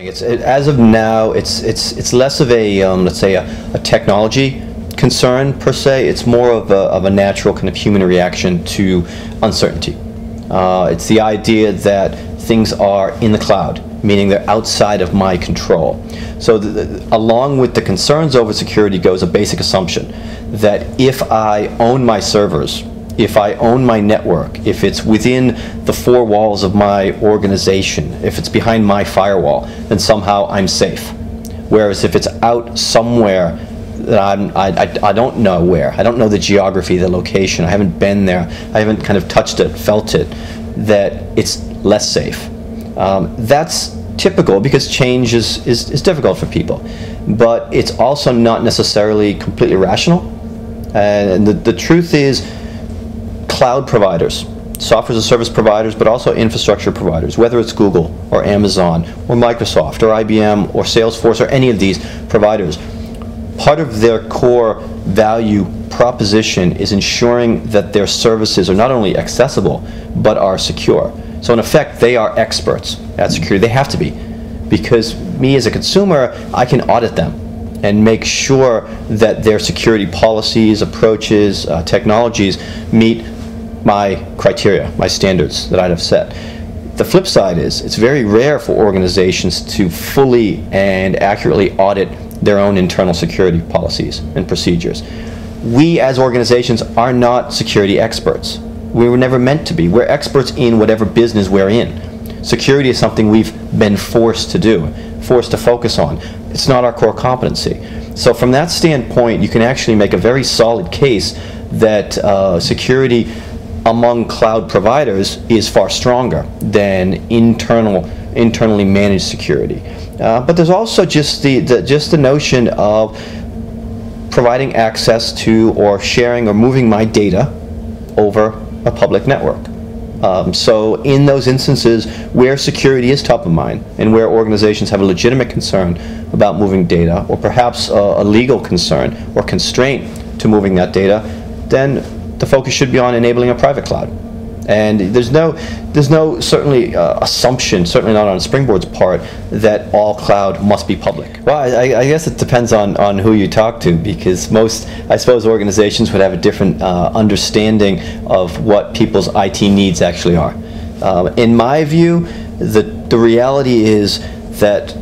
As of now, it's less of a let's say a technology concern per se. It's more of a natural kind of human reaction to uncertainty. It's the idea that things are in the cloud, meaning they're outside of my control. So along with the concerns over security goes a basic assumption that if I own my servers, if I own my network, if it's within the four walls of my organization, if it's behind my firewall, then somehow I'm safe. Whereas if it's out somewhere that I don't know where, I don't know the geography, the location, I haven't been there, I haven't kind of touched it, felt it, that it's less safe. That's typical because change is difficult for people, but it's also not necessarily completely rational. And the truth is, cloud providers, software as a service providers, but also infrastructure providers, whether it's Google or Amazon or Microsoft or IBM or Salesforce or any of these providers, part of their core value proposition is ensuring that their services are not only accessible but are secure. So in effect, they are experts at security. They have to be, because me as a consumer, I can audit them and make sure that their security policies, approaches, technologies meet my criteria, my standards that I'd have set. The flip side is it's very rare for organizations to fully and accurately audit their own internal security policies and procedures. We as organizations are not security experts. We were never meant to be. We're experts in whatever business we're in. Security is something we've been forced to do, forced to focus on. It's not our core competency. So from that standpoint, you can actually make a very solid case that security among cloud providers is far stronger than internally managed security. But there's also just the notion of providing access to or sharing or moving my data over a public network. So in those instances where security is top of mind and where organizations have a legitimate concern about moving data, or perhaps a legal concern or constraint to moving that data, then the focus should be on enabling a private cloud. And there's no certainly assumption, certainly not on Springboard's part, that all cloud must be public. Well, I guess it depends on who you talk to, because most, I suppose, organizations would have a different understanding of what people's IT needs actually are. In my view, the reality is that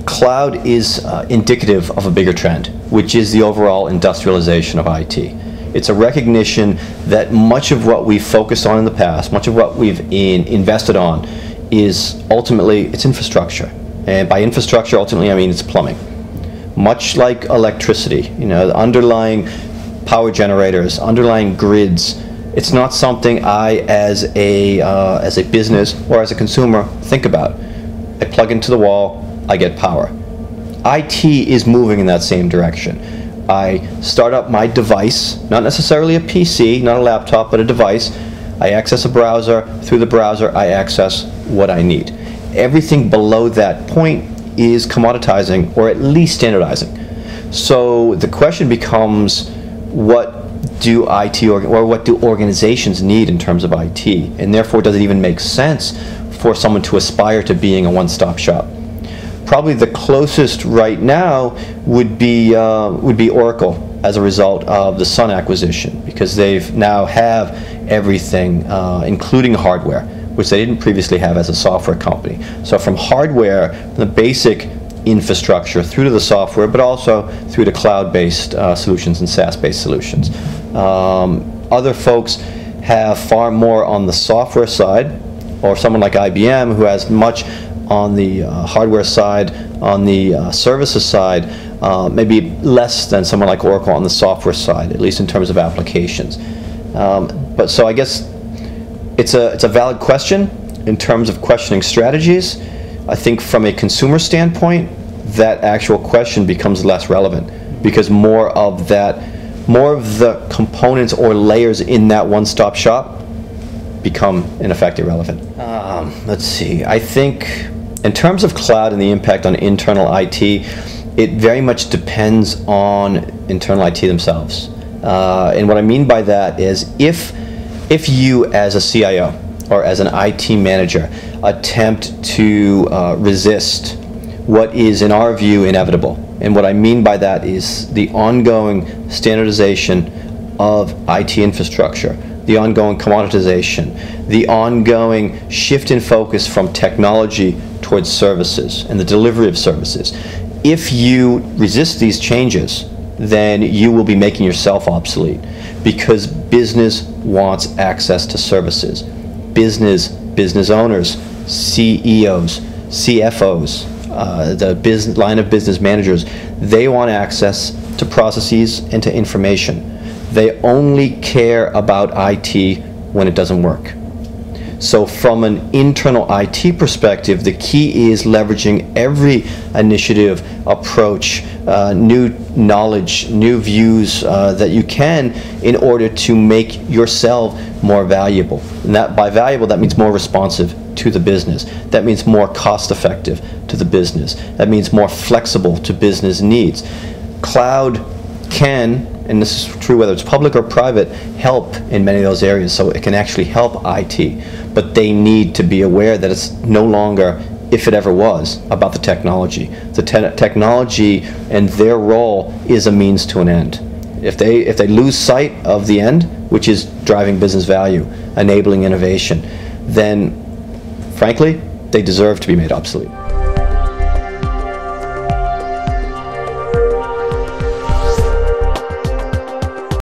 cloud is indicative of a bigger trend, which is the overall industrialization of IT. It's a recognition that much of what we've focused on in the past, much of what we've invested on, is ultimately it's infrastructure. And by infrastructure, ultimately, I mean it's plumbing. Much like electricity, you know, the underlying power generators, underlying grids, it's not something I, as a business or as a consumer, think about. I plug into the wall, I get power. IT is moving in that same direction. I start up my device, not necessarily a PC, not a laptop, but a device. I access a browser. Through the browser, I access what I need. Everything below that point is commoditizing, or at least standardizing. So the question becomes, what do what do organizations need in terms of IT? And therefore, does it even make sense for someone to aspire to being a one-stop shop? Probably the closest right now would be Oracle, as a result of the Sun acquisition, because they've now have everything, including hardware, which they didn't previously have as a software company. So from hardware, the basic infrastructure, through to the software, but also through to cloud-based solutions and SaaS-based solutions. Other folks have far more on the software side, or someone like IBM, who has much on the hardware side, on the services side, maybe less than someone like Oracle on the software side, at least in terms of applications. But so I guess it's a valid question in terms of questioning strategies. I think from a consumer standpoint, that actual question becomes less relevant, because more of the components or layers in that one-stop shop become in effect irrelevant. Let's see, I think in terms of cloud and the impact on internal IT, it very much depends on internal IT themselves. And what I mean by that is, if you as a CIO or as an IT manager attempt to resist what is, in our view, inevitable. And what I mean by that is the ongoing standardization of IT infrastructure, the ongoing commoditization, the ongoing shift in focus from technology towards services and the delivery of services. If you resist these changes, then you will be making yourself obsolete, because business wants access to services. Business owners, CEOs, CFOs, the line of business managers, they want access to processes and to information. They only care about IT when it doesn't work. So from an internal IT perspective, the key is leveraging every initiative, approach, new knowledge, new views that you can in order to make yourself more valuable. And that, by valuable, that means more responsive to the business. That means more cost effective to the business. That means more flexible to business needs. Cloud can, and this is true whether it's public or private, help in many of those areas, so it can actually help IT. But they need to be aware that it's no longer, if it ever was, about the technology. The technology and their role is a means to an end. If they lose sight of the end, which is driving business value, enabling innovation, then frankly, they deserve to be made obsolete.